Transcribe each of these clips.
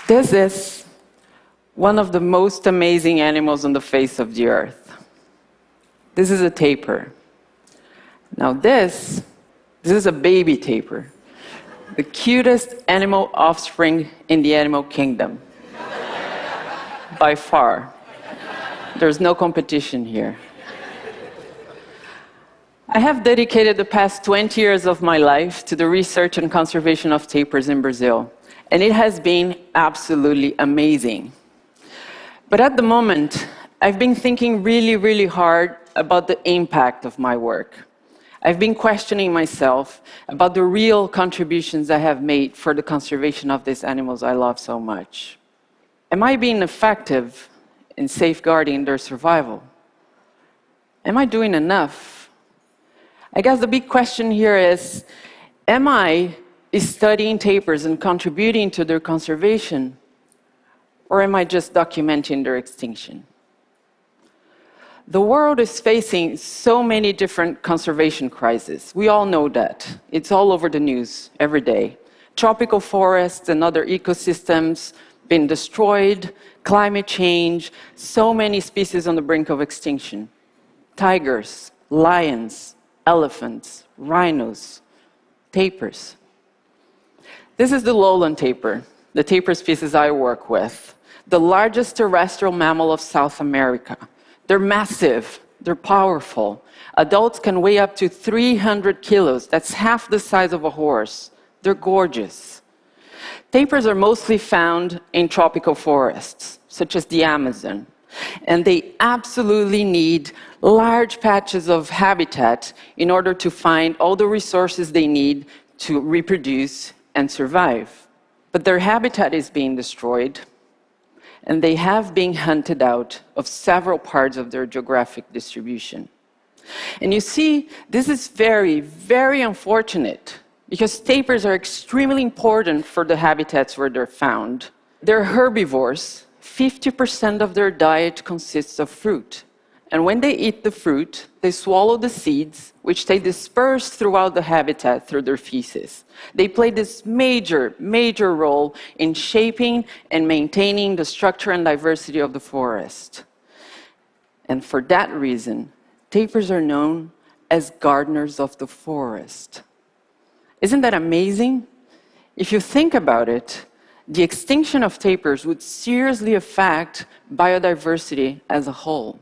This is one of the most amazing animals on the face of the earth. This is a tapir. Now this is a baby tapir, the cutest animal offspring in the animal kingdom. By far. There's no competition here. I have dedicated the past 20 years of my life to the research and conservation of tapirs in Brazil, and it has been absolutely amazing. But at the moment, I've been thinking really hard about the impact of my work. I've been questioning myself about the real contributions I have made for the conservation of these animals I love so much. Am I being effective in safeguarding their survival? Am I doing enough? I guess the big question here is, am I studying tapirs and contributing to their conservation, or am I just documenting their extinction? The world is facing so many different conservation crises. We all know that. It's all over the news every day. Tropical forests and other ecosystems being destroyed, climate change, so many species on the brink of extinction. Tigers, lions, elephants, rhinos, tapirs. This is the lowland tapir, the tapir species I work with, the largest terrestrial mammal of South America. They're massive, they're powerful. Adults can weigh up to 300 kilos. That's half the size of a horse. They're gorgeous. Tapirs are mostly found in tropical forests, such as the Amazon. And they absolutely need large patches of habitat in order to find all the resources they need to reproduce and survive. But their habitat is being destroyed, and they have been hunted out of several parts of their geographic distribution. And you see, this is very unfortunate, because tapirs are extremely important for the habitats where they're found. They're herbivores. 50% of their diet consists of fruit. And when they eat the fruit, they swallow the seeds, which they disperse throughout the habitat through their feces. They play this major role in shaping and maintaining the structure and diversity of the forest. And for that reason, tapirs are known as gardeners of the forest. Isn't that amazing? If you think about it, the extinction of tapirs would seriously affect biodiversity as a whole.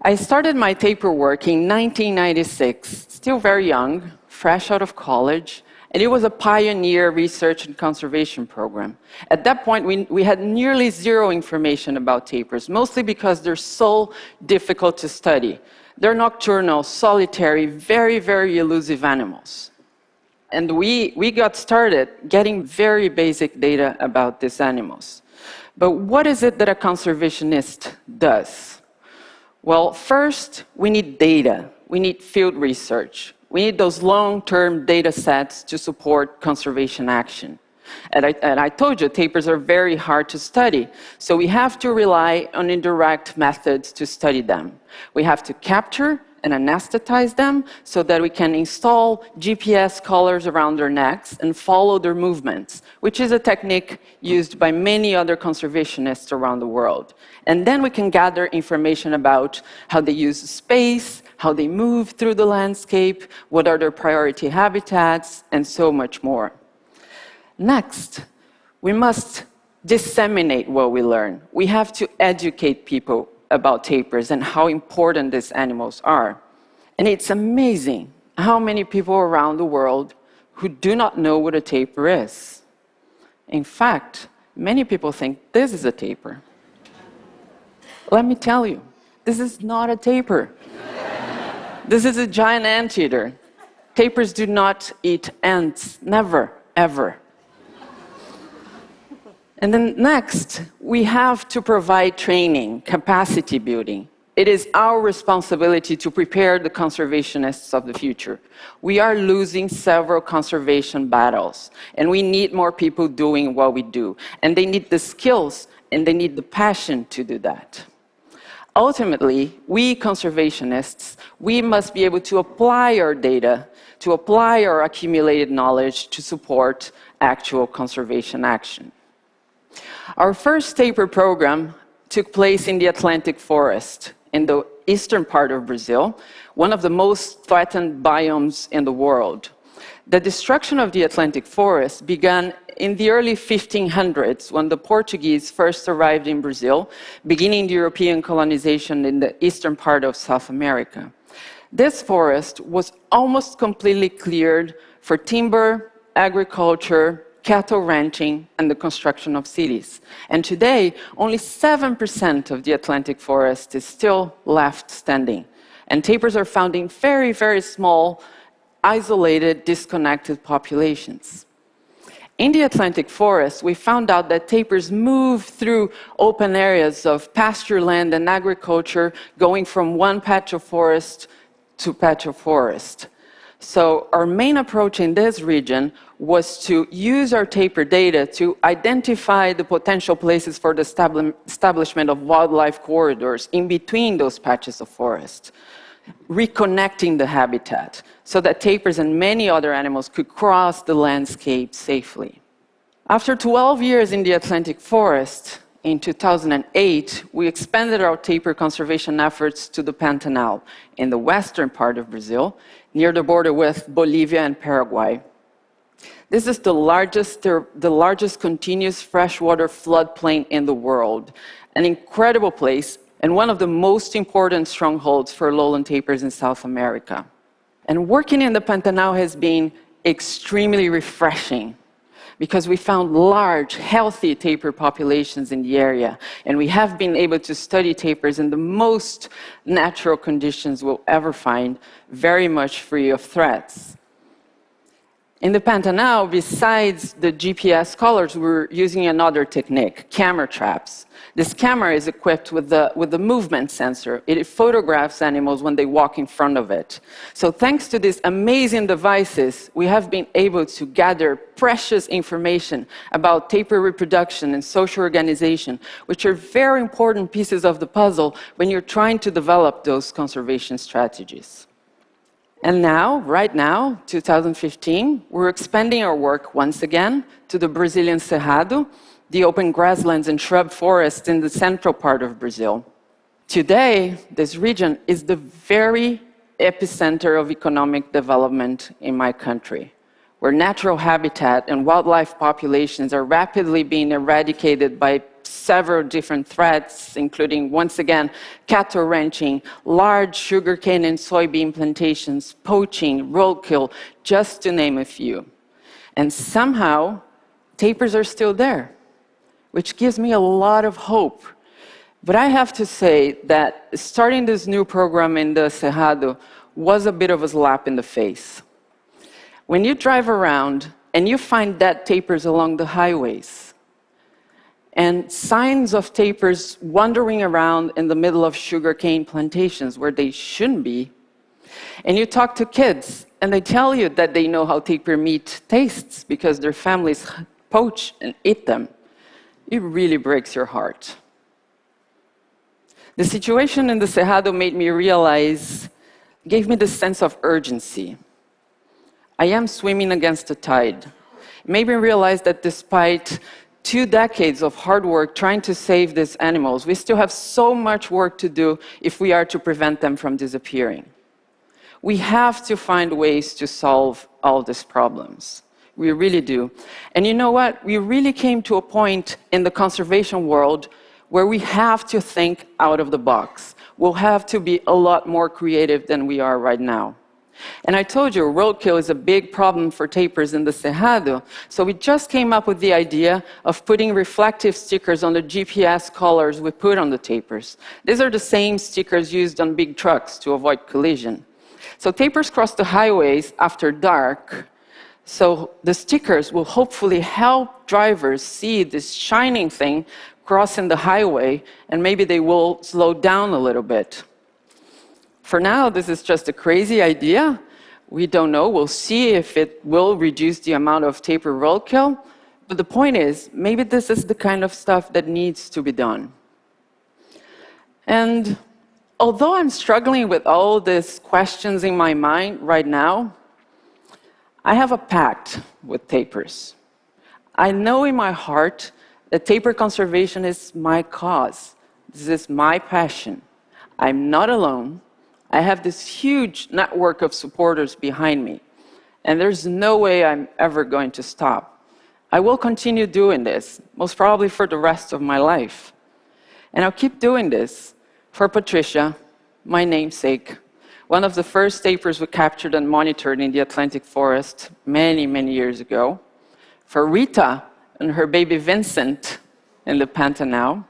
I started my tapir work in 1996, still very young, fresh out of college, and it was a pioneer research and conservation program. At that point, we had nearly zero information about tapirs, mostly because they're so difficult to study. They're nocturnal, solitary, very elusive animals. And we got started getting very basic data about these animals. But what is it that a conservationist does? Well, first, we need data. We need field research. We need those long-term data sets to support conservation action. And I told you, tapirs are very hard to study. So we have to rely on indirect methods to study them. We have to capture and anesthetize them so that we can install GPS collars around their necks and follow their movements, which is a technique used by many other conservationists around the world. And then we can gather information about how they use space, how they move through the landscape, what are their priority habitats, and so much more. Next, we must disseminate what we learn. We have to educate people about tapirs and how important these animals are. And it's amazing how many people around the world who do not know what a tapir is. In fact, many people think this is a tapir. Let me tell you, this is not a tapir. This is a giant anteater. Tapirs do not eat ants, never, ever. And then next, we have to provide training, capacity building. It is our responsibility to prepare the conservationists of the future. We are losing several conservation battles, and we need more people doing what we do. And they need the skills, and they need the passion to do that. Ultimately, we conservationists, we must be able to apply our data, to apply our accumulated knowledge to support actual conservation action. Our first taper program took place in the Atlantic forest in the eastern part of Brazil, one of the most threatened biomes in the world. The destruction of the Atlantic forest began in the early 1500s when the Portuguese first arrived in Brazil, beginning the European colonization in the eastern part of South America. This forest was almost completely cleared for timber, agriculture, cattle ranching, and the construction of cities. And today, only 7% of the Atlantic forest is still left standing. And tapirs are found in very, very small, isolated, disconnected populations. In the Atlantic forest, we found out that tapirs move through open areas of pasture land and agriculture, going from one patch of forest to patch of forest. So our main approach in this region was to use our tapir data to identify the potential places for the establishment of wildlife corridors in between those patches of forest, reconnecting the habitat so that tapirs and many other animals could cross the landscape safely. After 12 years in the Atlantic forest, in 2008, we expanded our tapir conservation efforts to the Pantanal in the western part of Brazil, near the border with Bolivia and Paraguay. This is the largest continuous freshwater floodplain in the world, an incredible place and one of the most important strongholds for lowland tapirs in South America. And working in the Pantanal has been extremely refreshing because we found large, healthy tapir populations in the area, and we have been able to study tapirs in the most natural conditions we'll ever find, very much free of threats. In the Pantanal, besides the GPS collars, we're using another technique, camera traps. This camera is equipped with the movement sensor. It photographs animals when they walk in front of it. So thanks to these amazing devices, we have been able to gather precious information about tapir reproduction and social organization, which are very important pieces of the puzzle when you're trying to develop those conservation strategies. And now, right now, 2015, we're expanding our work once again to the Brazilian Cerrado, the open grasslands and shrub forests in the central part of Brazil. Today, this region is the very epicenter of economic development in my country, where natural habitat and wildlife populations are rapidly being eradicated by several different threats, including, once again, cattle ranching, large sugarcane and soybean plantations, poaching, roadkill, just to name a few. And somehow, tapirs are still there, which gives me a lot of hope. But I have to say that starting this new program in the Cerrado was a bit of a slap in the face. When you drive around and you find dead tapirs along the highways, and signs of tapirs wandering around in the middle of sugarcane plantations where they shouldn't be, and you talk to kids, and they tell you that they know how tapir meat tastes because their families poach and eat them, it really breaks your heart. The situation in the Cerrado made me realize, gave me this sense of urgency. I am swimming against the tide. It made me realize that despite 2 decades of hard work trying to save these animals, we still have so much work to do if we are to prevent them from disappearing. We have to find ways to solve all these problems. We really do. And you know what? We really came to a point in the conservation world where we have to think out of the box. We'll have to be a lot more creative than we are right now. And I told you, roadkill is a big problem for tapirs in the Cerrado, so we just came up with the idea of putting reflective stickers on the GPS collars we put on the tapirs. These are the same stickers used on big trucks to avoid collision. So tapirs cross the highways after dark, so the stickers will hopefully help drivers see this shining thing crossing the highway, and maybe they will slow down a little bit. For now, this is just a crazy idea. We don't know. We'll see if it will reduce the amount of tapir roadkill. But the point is, maybe this is the kind of stuff that needs to be done. And although I'm struggling with all these questions in my mind right now, I have a pact with tapirs. I know in my heart that tapir conservation is my cause. This is my passion. I'm not alone. I have this huge network of supporters behind me, and there's no way I'm ever going to stop. I will continue doing this, most probably for the rest of my life. And I'll keep doing this for Patricia, my namesake, one of the first tapirs we captured and monitored in the Atlantic forest many, many years ago, for Rita and her baby Vincent in the Pantanal,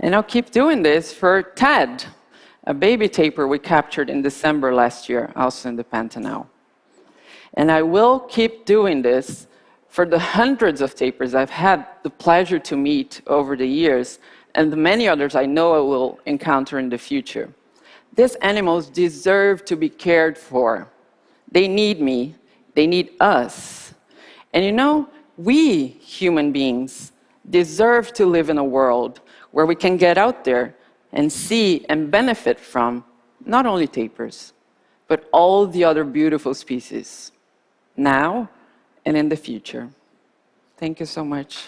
and I'll keep doing this for Ted, a baby tapir we captured in December last year, also in the Pantanal. And I will keep doing this for the hundreds of tapirs I've had the pleasure to meet over the years, and the many others I know I will encounter in the future. These animals deserve to be cared for. They need me. They need us. And you know, we human beings deserve to live in a world where we can get out there and see and benefit from not only tapirs, but all the other beautiful species, now and in the future. Thank you so much.